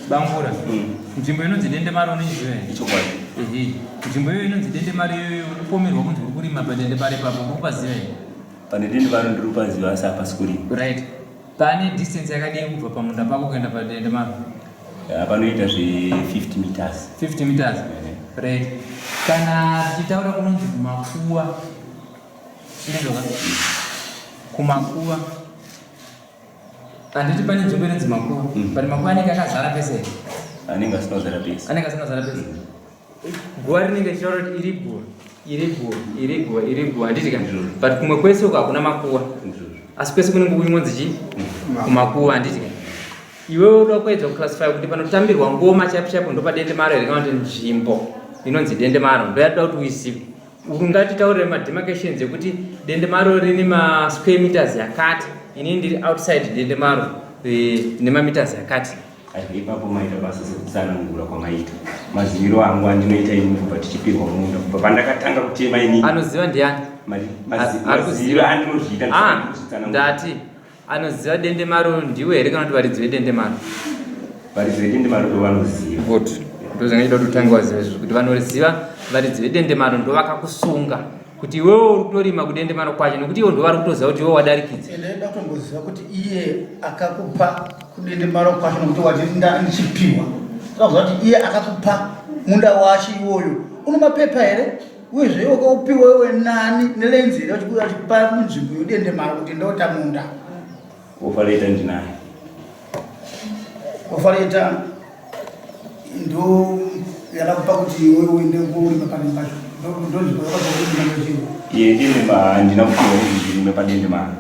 Bangura. Nzvimbo inonzi Dendemari unoiziva here? Nzvimbo iyo inonzi Dendemari upomerwa kunzi uri kurima paDendemari papo uri kupaziva here? Pane Dendemari ndiri kupaziva asi hapasi kurima. Right. Pane distance yakadii kubva pamunda pako kuenda paDendemari? Panoita zve 50 meters. 50 meters? Right. Kana tichitaura kunonzi kumakuwa. Inondoka? Kumakuwa. Anditi pane nzvimbo inonzi makuwa. Pane makuwa anenge akazara pese here? Anenge asinazara pese. Anenge asinazara pese. Guwa rinenge richitaura kuti iri guwa handiti ka? But kumwe kwese uko hakuna makuwa. Asi kwese kunenge kuingonzi chi? Kumakuwa handiti ka? Iwewe unoda kuedza kuclassify kuti panotambirwa ngoma chapu ndo paDendemari here kana kuti nzvimbo inonzi Dendemari ndo yatoda kuti uizive. Ungatitaurire mademarcations ekuti Dendemari rine ma square meters yakati, ini ndiri outside Dendemari nema meters yakati. Ipapo maita basa sekutsanangura kwamaita. Maziviro angu andinoita ini kubva tichipirwa munda kubva pandakatanga kutema ini. Anoziva ndiani? Maziviro andinozviita ndati anoziva Dendemari ndiwe here kana kuti varidzi veDendemari? Varidzi veDendemari ndo vanoziva. Good. Ndozvinoita kuti utange waziva izvo kuti vanoziva varidzi veDendemari ndo vakakakusunga kuti iwewe uri kutorima kuDendemari kwacho nekuti iwo ndo vari kutoziva kuti iwe wadarikidza. Ndinoda kutongoziva kuti iye akakupa kuDendemari kwacho nokuti wati ndichipiwa. Tinoziva kuti iye akakupa munda wacho iwoyo une mapepa here uyezve iwe wakaupiwa iwe nani nelenzi here uchikupa munzvimbo yeDendemari kuti ndota munda. Ofareta ndinaye. Ofareta ndo yakakupa kuti iwe uende kurima pane pacho. Iye ndina kupiwa kuti ndirime paDendemari.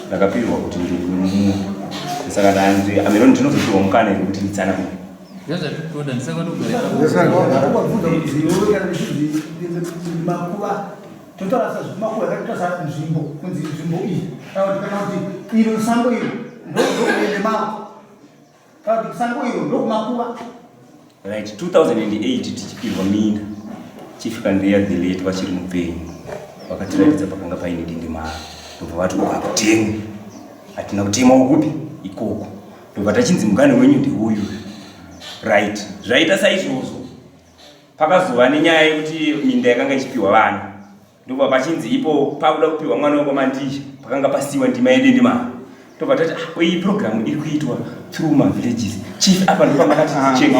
Ndakapirwa kuti ndirime. Saka ndanzi ameno ndinozopiwa mukana wekuti nditsanangure. Ndozvatoda ndisakatogara. Makuwa totora makuwa yakatosa nzvimbo kunzi nzvimbo iyi. Kana kuti iro sango iro ndo kuDendemari. Kana kuti sango iro ndo kumakuwa. Right, 2008 tichipirwa minda. Chief KANDEYA the late vachiri mupenyu vakatiratidza pakanga paine Dendemari. Ndobva vati ukakutema. Hatina kutema ukupi ikoko. Ndobva tachinzi mugane wenyu ndeuyu. Right, zvaita saizvozvo. Pakazova nenyaya yekuti minda yakanga ichipiwa vana. Ndobva pachinzi ipo pakuda kupiwa mwana wekwamandizha pakanga pasiwa ndima yeDendemari. Ndobva tati iyi program iri kuitwa through my villages. Chief apa ndo pamakati tichengete.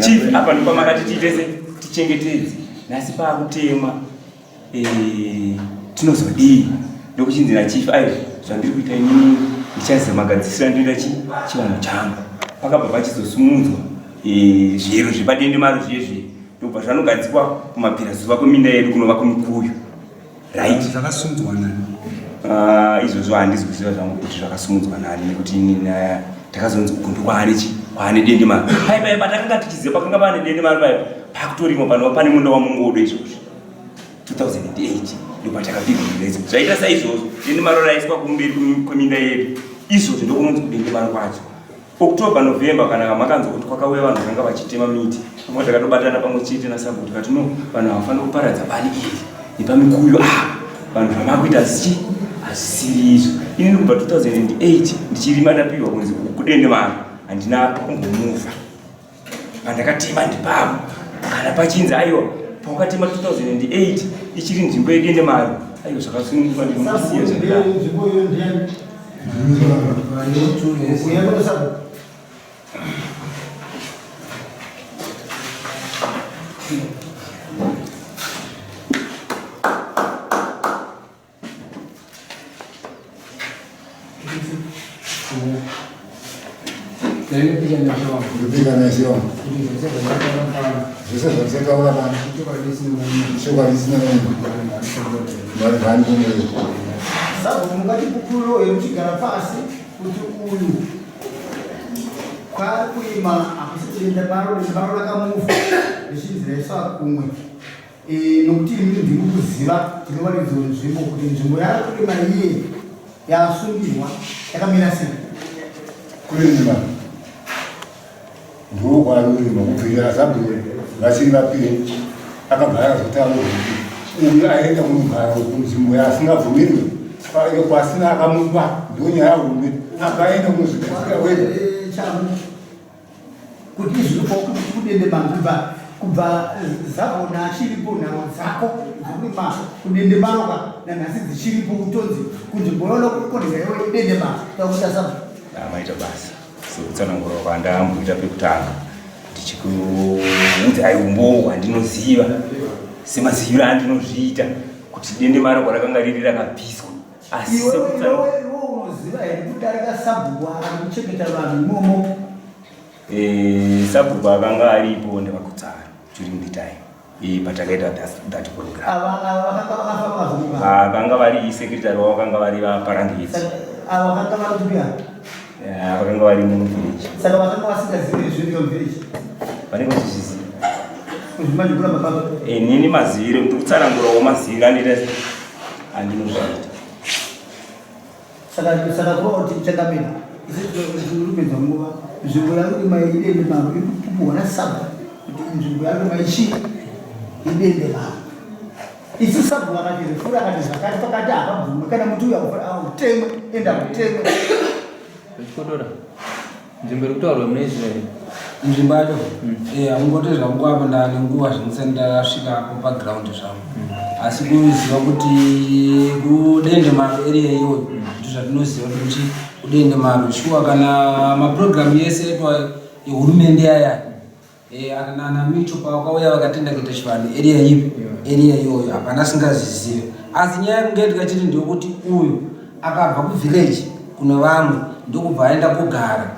Chief apa ndo pamakati tichengetedze. Nasi pakutema tinozodii ndokuchinzira chief ayo zvandiri kuita inini ndichazamagadzisira ndoita chivanhu changu. Pakabva pachizosumudzwa zviyero zvepaDendemari zvezve ndobva zvanogadzikwa kumapirazuva kweminda yedu kunova kumikuyu. Right, zvakasumudzwa nani? Izvozvo handisi kuziva zvangu kuti zvakasumudzwa nani nekuti inini takazonzi ukundu kwaane Dendemari. Paipai patakanga tichiziva pakanga pane Dendemari paipa pakutorima panova pane munda wamungodo izvozvo. 2008 ndobva takapirwa izvo. Zvaita saizvozvo Dendemari raiswa kumberi kweminda yedu. Izvozvo ndokunonzi kuDendemari kwacho. October November kana makanzwa kuti kwakauya vanhu vakanga vachitema miti. Pamwe takatobatana pamwe chete nasabhuti tikati no vanhu havafani kuparadza bani iri nepamikuyu vanhu vamakuita hazisiri izvo. Inini kubva 2008 ndichirima ndapiwa kunzi kuDendemari handina kumbomuva. Pandakatema ndipapo kana pachinzi aiwa pakatema 2008 ichiri nzvimbo yeDendemari aiwa zvakasununguka ndinomusiya zvakadaro. Sabu mungati bukuro eruchigara pasi kuti uyu kwari kuima akusi dende maro rakamufa richinziraisa kumwe nokuti ini ndiri kuziva tinovaridzo nzvimbo kuti nzvimbo yari kurima iye yasungirwa yakamira sei kurima ndokwarurima kubvira zaburi vachiri vapiri akabva akazotanga kuti uyu aenda munogara kunzvimbo yasingabvumirwe kwasina akamupa ndonyaya hume akaenda kunozvibetsera wega kuti izvipo kudende manguva kubva zabona achiripo nharo dzako dzokurima kudende maroka nanhasi dzichiripo kutonzi kunzvimbo yoona kukonhera iwe dende maro takuita saba amaita basa sekutsanangura kwandamboita pekutanga ndichikuudza aumbo wandinoziva semaziviro andinozviita kuti dende maroka rakanga riri rakabviswa asi unoziva here kuti arakasabhurwa ari kuchengeta vanhu imomo sabhurwa akanga aripo ndevakutsaa during the time patakaita that program vakanga vari secretary wavo vakanga vari vaparangedzi vakanga vari muvillage saka vakanga vasingazivi zvinhu muvillage vanenge vachizviziva nini maziviro ndikutsanangurawo maziviro andinoita andinozviita saka kuva kuti changamira izirumenza nguva nzvimbo yakurima idende maro iri kupupuhwa nasabha kuti nzvimbo yakurima ichi idende maro isi sabha vakachirifura akati zvakati pakati akabvume kana muti uya utemwe enda kutemwe zvichikodora nzvimbo iri kutaurwa mune Israel nzvimbo yacho hamungoti zvanguva apa ndane nguva zvinisani ndasvikapo paground zvangu asi kuziva kuti kudende maro area iyoyo ndizvo zvatinoziva kuti kudende maro shuwa kana maprogramu yese etwa ehurumende yaya kana micho pavakauya vakatenda kuita chivanhu area ipi area iyoyo hapana singazizive asi nyaya yekunge tikachiti ndeyekuti uyu akabva kuvillage kuno vamwe ndokubva aenda kugara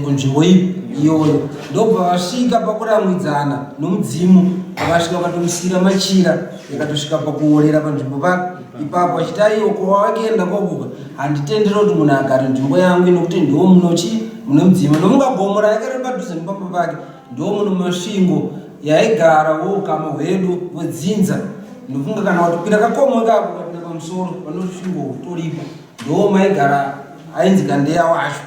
kunzvimbo ipi iyoyo ndobva vasvika pakuramwidzana nomudzimu vakasvika vakatomusiyira Machira yakatosvika pakuorera panzvimbo pake ipapo achiti aiwo kwavakienda kwakuka handitendera kuti munhu agare nzvimbo yangu nokuti ndiwo munochi mune mudzimu nomungagomora yakareba padhuze nepamba pake ndiwo muno masvingo yaigarawo ukama hwedu hwedzinza ndofunga kana watopinda kakomwe kako kapinda pamusoro panosvingo toripo ndiwo maigara ainzi Kandeya wacho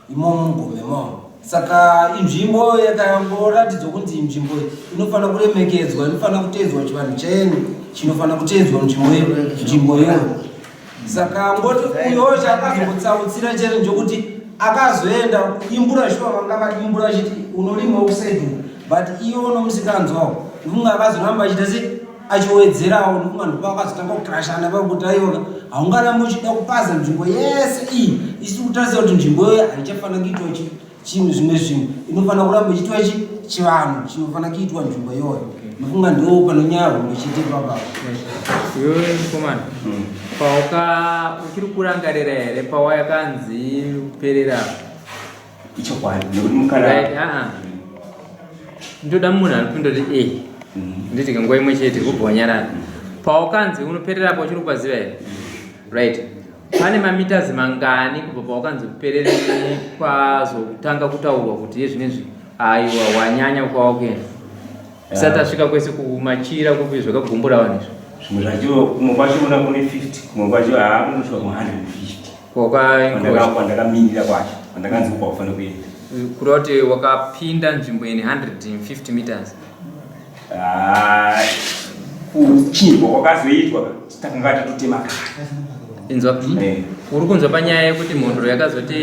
imomo mugomemo saka inzvimbo yakangoratidzwa kunzi inzvimbo inofanira kuremekedzwa inofanira kuteedzwa chivanhu chenu chinofanira kuteedzwa nzvimbo iyoyo saka ngoti uyo chaakazotsautsira chero njokuti akazoenda kuimbura shuwa vanga vadimbura achiti unorima usaidi but iyo unomusikanzwawo ndofunga akazoramba achita se achiwedzerawo ndofunga ndopakazotanga kukrashana pakuti aiwa haungarambe uchida kupaza nzvimbo yese iyi isi kutarisa kuti nzvimbo iyoyo haichafanira kuitwa chimwe zvimwe zvinhu inofanira kuramba ichiitwa chivanhu chinofanira kuitwa nzvimbo iyoyo ndofunga ndo panonyaya hunge chiite papapo iwewe mukomana uchiri kurangarira here pawayakanzi kuperera ichokwadi nekuti mukana ndoda munhu anopindoti nditi nguva imwe chete kubva wanyarara pawakanzi unopererapo uchiri kupaziva here right pane mamitazi mangani kubva pawakanzi kuperere kwazotanga kutaurwa kuti yezvinezvi aiwa wanyanya kwawakuenda isati asvika kwese kumachira kupi zvakagumbura vanizvo zvimwe zvacho kumwe kwacho una kune 50 kumwe kwacho kunosvika ku150 kwandakamirira kwacho kwandakanzi kwakufanira kuenda kureva kuti wakapinda nzvimbo ine 150 meters kuchirwa kwakazoitwa takanga tatotema kare inzwa uri kunzwa panyaya yekuti mhondoro yakazoti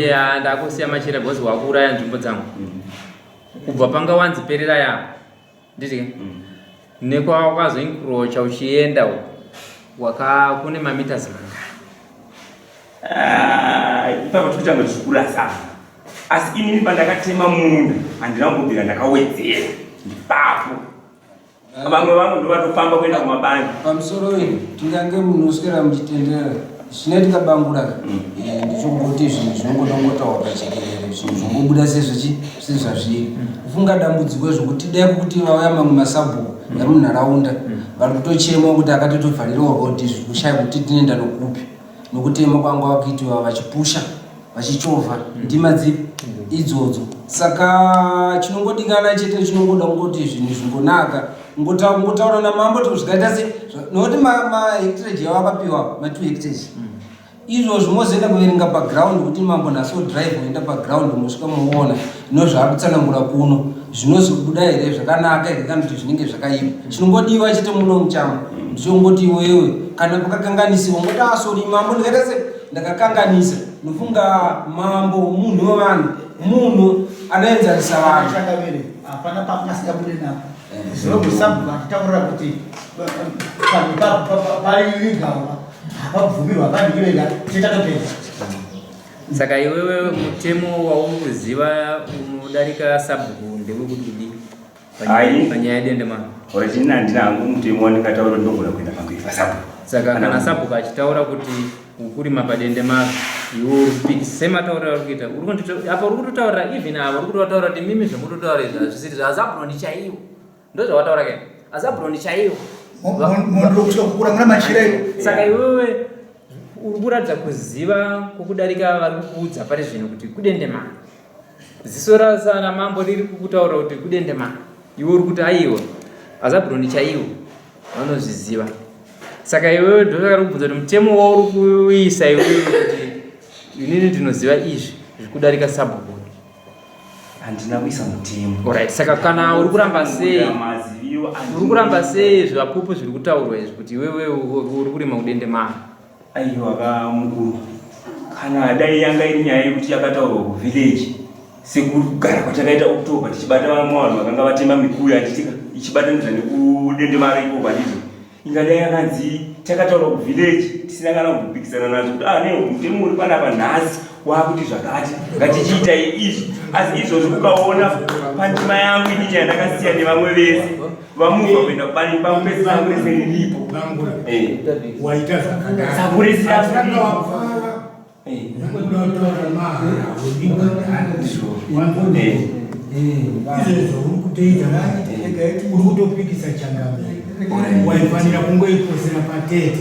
ndakusiya Machira bhozi wakuuraya nzvimbo dzangu kubva panga wanziperera yavo nditi nekwawakazoinkrocha uchienda kune mamitazi ipapo tikutanga tichikurasana asi inini pandakatema munda handina kubvira ndakawedzera ipapo vamwe ndovatofamba kuenda kumabani pamusoro uyu tingange munhu uswera muchitendera zvine tikabangura ndichongoti zvinhu zvinongotongotaura pachekerere zvinhu zvongobuda sezvazviri kufunga dambudziko zvokuti dai kuti vauya mamwe masabhuku emunharaunda vari kutochema kuti akatotovharirewa rodhi zvikushaya kuti tinoenda nokupi nokutema kwanga vakuitiwa vachipusha vachichovha ndima dzipi idzodzo. Saka chinongodikana chete chinongoda kungoti zvinhu zvingonaka ngotaura namambo kuti zvikaita se nokuti mahectarage yavakapiwa ma2 hectares izvozvo mozoenda kuverenga paground kuti mambo naso drive oenda paground mosvika muona nozvaakutsanangura kuno zvinozobuda here zvakanaka here kana kuti zvinenge zvakaipa. Chinongodiwa chete muno muchambo ndichongoti iwewe kana pakakanganisiwa ngoti asori mambo ndikaita se ndakakanganisa nofunga mambo munhu wevanhu munhu anoenzanisa vanhu hapana pamasikabude napo zvokusabuka titakurira kuti paigawa hapabvumirwa pandikirega titakapedza. Saka iwewe mutemo waukuziva unodarika sabhuku ndewekudidi panyaya yedendemano? Original handina hangu mutemo wandikataura ndogona kuenda pamberi pasabhuku. Saka kana sabhuku achitaura kuti ukurima padendemano iwe uripiki semataurira uri kuita apa uri kutotaurira even ava uri kutotaura kuti mimi zvemutotaura zvisiri zvazabhuno ndichaiwo ndozvawataura ke azabhuno ndichaiwo kukura muna Machira. Saka iwewe uri kuratidza kuziva kwokudarika vari kukuudza pari zvino kuti kudendemano. Ziso rasana mambo riri kukutaura kuti kudendemano iwe uri kuti aiwa azabhuno ndichaiwo vanozviziva. Saka iwewe ndosaka kubvunza kuti mutemo wauri kuisa iwewe kuti inini ndinoziva izvi zvikudarika sabhuku. Handina kuisa mutemo. Alright, saka kana uri kuramba sei zvapupu zviri kutaurwa izvi kuti iwewe uri kurima kudendemano? Aiwa mukuru, kana dai yanga iri nyaya yekuti yakataurwa kuvillage sekugara kwatakaita October tichibata vamwe vanhu vakanga vatema mikuya ichibatanidza nekudendemano iko padizvo ingadai yakanzi takataura kuvillage tisina kana kupikisana nazvo kuti mutemo uri panapa nhasi wakuti zvakati ngatichiita izvi asi izvozvo ukaona pandima yangu inini yandakasiya nevamwe vese vamubva kuenda kubani pangu pese sangu rese riripo waita urikutopikisa changamire waifanira kungoiposera patete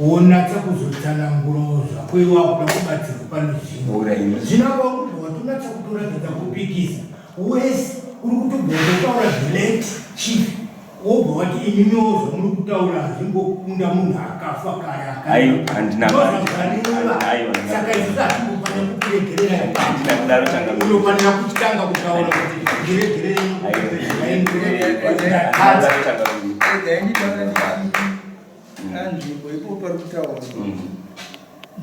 wonatsa kuzotsanangura zvako iwakuda kubatsirwa pano zvino zvinova kuti watonatsa kutoratidza kupikisa wese uri kutogootaura zvilate chief wobva wati imimiozva muri kutaura zvingokunda munhu akafa kare saka izvi zvatingofanira kukuregerera unofanira kutitanga kutaura kuti nzvimbo ipo pari kutaura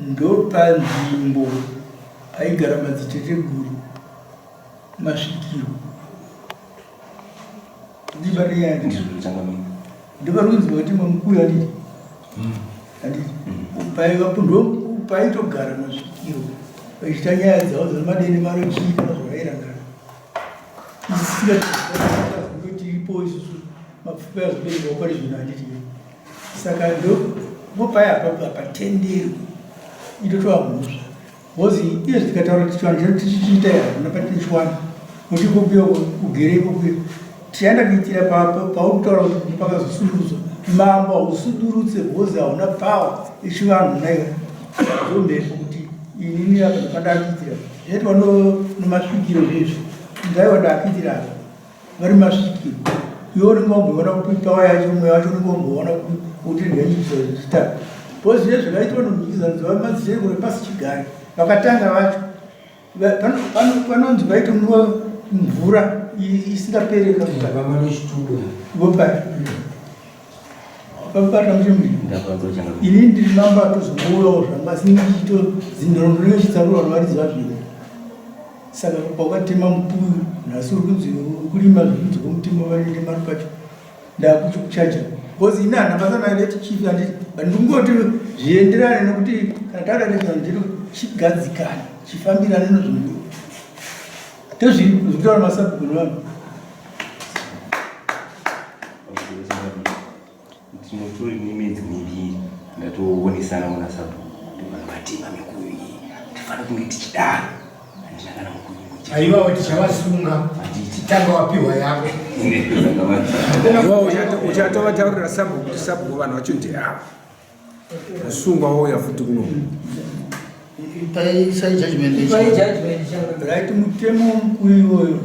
ndopanzvimbo aigara madziteteguru masvikiro ndibariyani ndivarunzwa kuti mamukuyu adii paitogara masvikiro vachiita nyaya dzavo dzemadenemano chii kana zvavairangana isisingatiiripo isusu mapfupa yazviberekawo pari zvino handiti saka ndopaya patenderwi itotova mhosva bhozi iyo tikataura tichiwana tichiita yazvona patichiwana kuti kupiwa kugereko kuyo tichaenda kuitira paukutaura kuti pakazosundurudzwa mambo hausundurutse bhozi hauna pawa echivanhu naiva zombepo kuti inini apa pandaakuitira zveti wanomasvikiro zvezvo ndaiwa ndaakuitira vari masvikiro iwo ringomboona kuti pawa yacho umwe wacho ringomboona kuti ndaichiita bhozi zvezvo vaitwa nomikizanidzava madzisere pasi chigare vakatanga vacho vanonzi vaitomwa mvura isingapereka vopai vapata muchemuri ini ndiri mamba atozombourawo zvangu asi ningichito zinhorondonenge chitsarura novaridziva zvino saka paukatema mupuyu nhasi uri kunzi kurima zvinzi kwomutima vanende mari pacho ndaakuchaja bhozi ini hana basa naireti chifi handiti ndingoti zvienderane nekuti kana tadareaa ndiri chigadzikane chifambirane nozvinodiwa tezviri zvitaura masabhuku nevanhu tinotori nemedzi miviri ndatoonesana muna sabhuku ndivanhu vatema mikuyu iyi tifanira kunge tichidaro handina kana mukuyu aivawo tichavasunga titanga wapiwa yavo uchatovatarira sabhuku kuti sabhuku vanhu vacho ndi ava usungwa wouya futi kuno pai sai judgment Pai judgment changa. Right mutemo mkuyo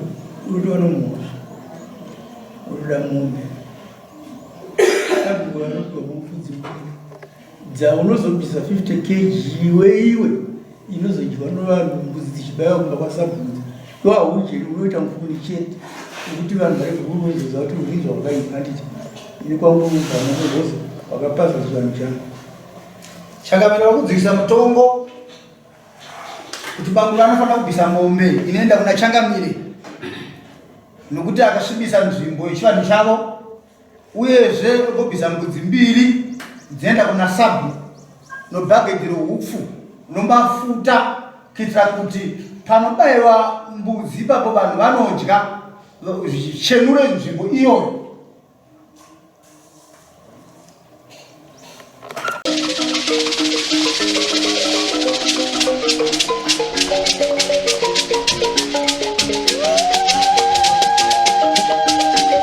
uliona mmoja. Ula mume. Sabu wana kwa mfuzi mkuu. Za unozobisa 50 kg iwe inozojiwa no vanhu mbuzi dzichibaya kumba kwasabuza. Kwa uje unoita mfuni chete. Kuti vanhu vari kuruzoza kuti urizwa wakaipa nditi. Ini kwangu mugana wose wakapasa zvanhu changu. chakamira kudzikisa mutombo kuti bangu vanofanira kubvisa mombe inoenda kuna changamire nokuti akasvibisa nzvimbo yechivanhu chavo uyezve gobvisa mbudzi mbiri dzinoenda kuna sabu nobhagedhi roupfu nombafuta kuitira kuti panobayiwa mbudzi ipapo vanhu vanodya zvichenure nzvimbo iyoyo